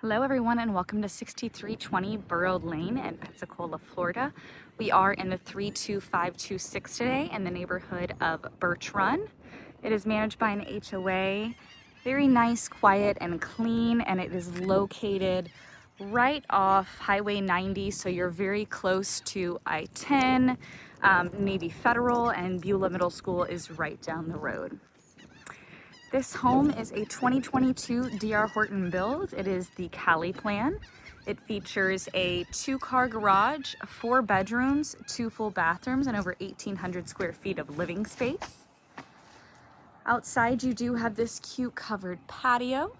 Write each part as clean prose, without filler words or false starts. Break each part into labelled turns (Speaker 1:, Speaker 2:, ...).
Speaker 1: Hello everyone and welcome to 6320 Burrow Lane in Pensacola, Florida. We are in the 32526 today in the neighborhood of Birch Run. It is managed by an HOA, very nice, quiet, and clean, and it is located right off Highway 90, so you're very close to I-10, Navy Federal, and Beulah Middle School is right down the road. This home is a 2022 DR Horton build. It is the Cali plan. It features a 2-car garage, 4 bedrooms, 2 full bathrooms, and over 1,800 square feet of living space. Outside you do have this cute covered patio.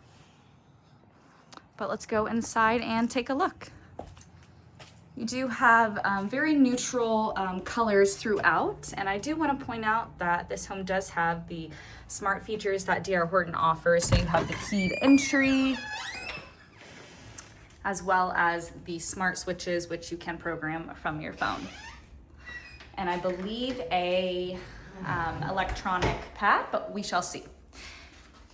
Speaker 1: But let's go inside and take a look. You do have very neutral colors throughout, and I do want to point out that this home does have the smart features that DR Horton offers. So you have the keyed entry, as well as the smart switches, which you can program from your phone. And I believe a electronic pad, but we shall see.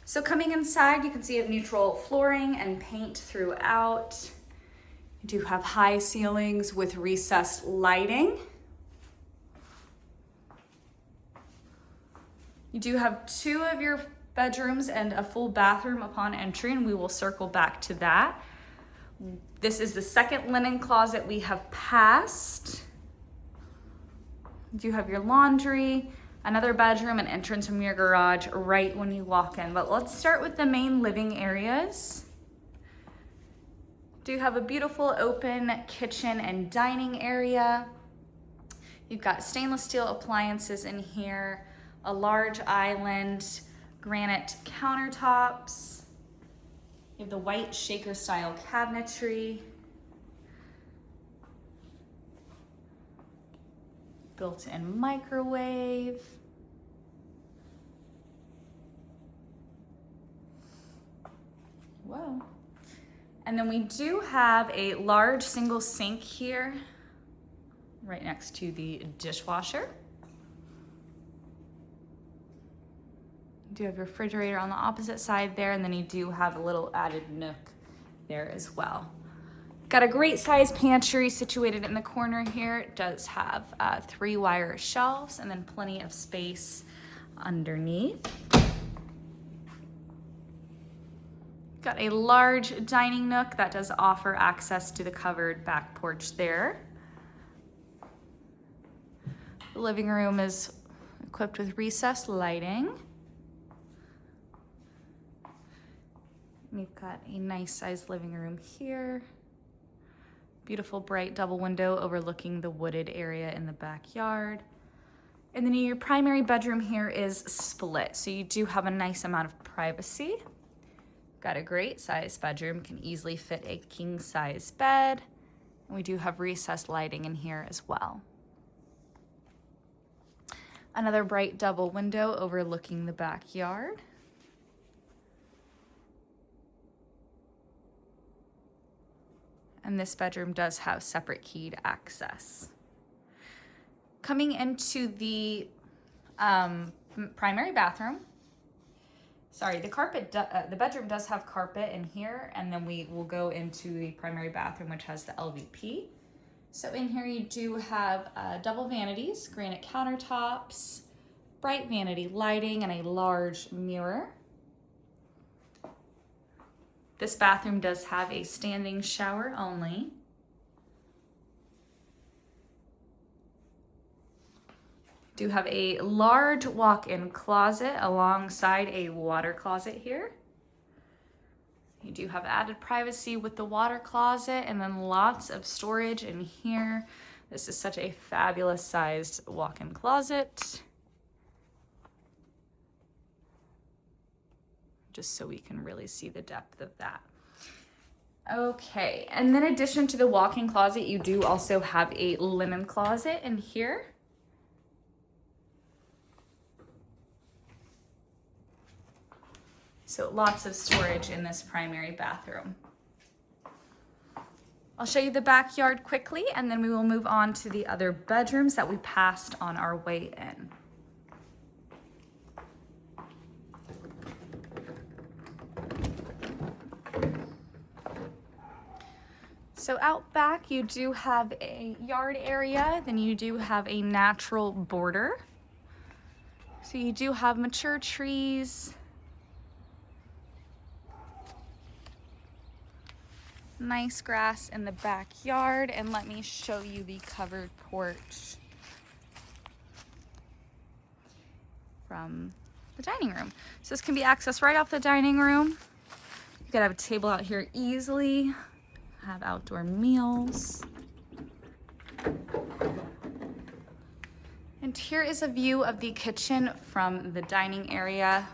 Speaker 1: So coming inside, you can see a neutral flooring and paint throughout. You do have high ceilings with recessed lighting. You do have 2 of your bedrooms and a full bathroom upon entry, and we will circle back to that. This is the second linen closet we have passed. You do have your laundry, another bedroom, and entrance from your garage right when you walk in. But let's start with the main living areas. Do have a beautiful open kitchen and dining area. You've got stainless steel appliances in here, a large island, granite countertops. You have the white shaker style cabinetry. Built-in microwave. Whoa. And then we do have a large single sink here, right next to the dishwasher. You do have your refrigerator on the opposite side there, and then you do have a little added nook there as well. Got a great size pantry situated in the corner here. It does have 3 wire shelves and then plenty of space underneath. Got a large dining nook that does offer access to the covered back porch there. The living room is equipped with recessed lighting. We've got a nice sized living room here. Beautiful bright double window overlooking the wooded area in the backyard. And then your primary bedroom here is split, so you do have a nice amount of privacy. Got a great size bedroom, can easily fit a king size bed. And we do have recessed lighting in here as well. Another bright double window overlooking the backyard. And this bedroom does have separate keyed access. Coming into the primary bathroom, the bedroom does have carpet in here, and then we will go into the primary bathroom, which has the LVP. So in here you do have double vanities, granite countertops, bright vanity lighting, and a large mirror. This bathroom does have a standing shower only. Do have a large walk-in closet alongside a water closet here. You do have added privacy with the water closet, and then lots of storage in here. This is such a fabulous sized walk-in closet. Just so we can really see the depth of that. Okay, and then in addition to the walk-in closet, you do also have a linen closet in here. So lots of storage in this primary bathroom. I'll show you the backyard quickly, and then we will move on to the other bedrooms that we passed on our way in. So out back, you do have a yard area, then you do have a natural border. So you do have mature trees, nice grass in the backyard, and let me show you the covered porch from the dining room. So this can be accessed right off the dining room. You could have a table out here easily, have outdoor meals. And here is a view of the kitchen from the dining area.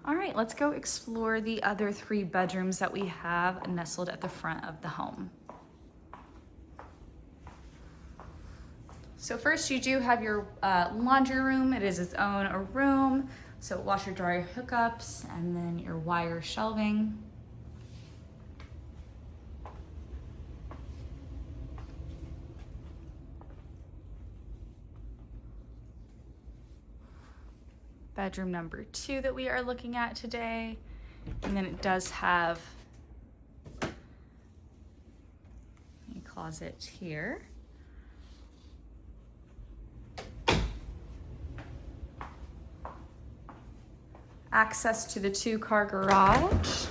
Speaker 1: All right, let's go explore the other 3 bedrooms that we have nestled at the front of the home. So first you do have your laundry room. It is its own room. So washer dryer hookups and then your wire shelving. Bedroom number 2 that we are looking at today. And then it does have a closet here. Access to the 2-car garage.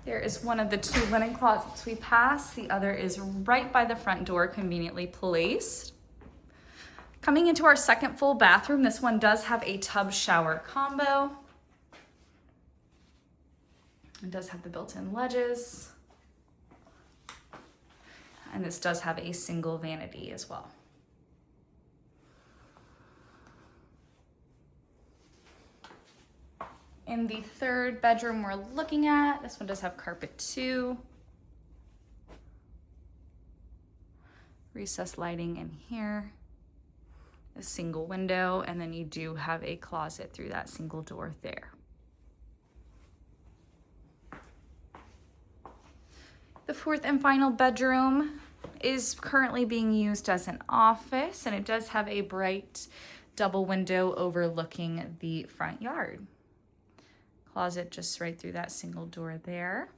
Speaker 1: There is one of the 2 linen closets we passed. The other is right by the front door, conveniently placed. Coming into our second full bathroom, this one does have a tub shower combo. It does have the built-in ledges. And this does have a single vanity as well. In the 3rd bedroom we're looking at, this one does have carpet too. Recessed lighting in here. A single window, and then you do have a closet through that single door there. The 4th and final bedroom is currently being used as an office, and it does have a bright double window overlooking the front yard. Closet just right through that single door there.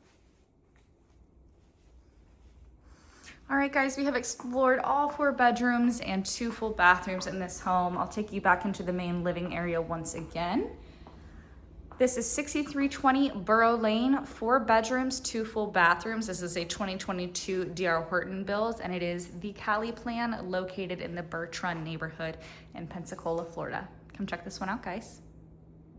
Speaker 1: All right, guys, we have explored all 4 bedrooms and 2 full bathrooms in this home. I'll take you back into the main living area once again. This is 6320 Burrow Lane, 4 bedrooms, 2 full bathrooms. This is a 2022 DR Horton build, and it is the Cali plan located in the Birch Run neighborhood in Pensacola, Florida. Come check this one out, guys.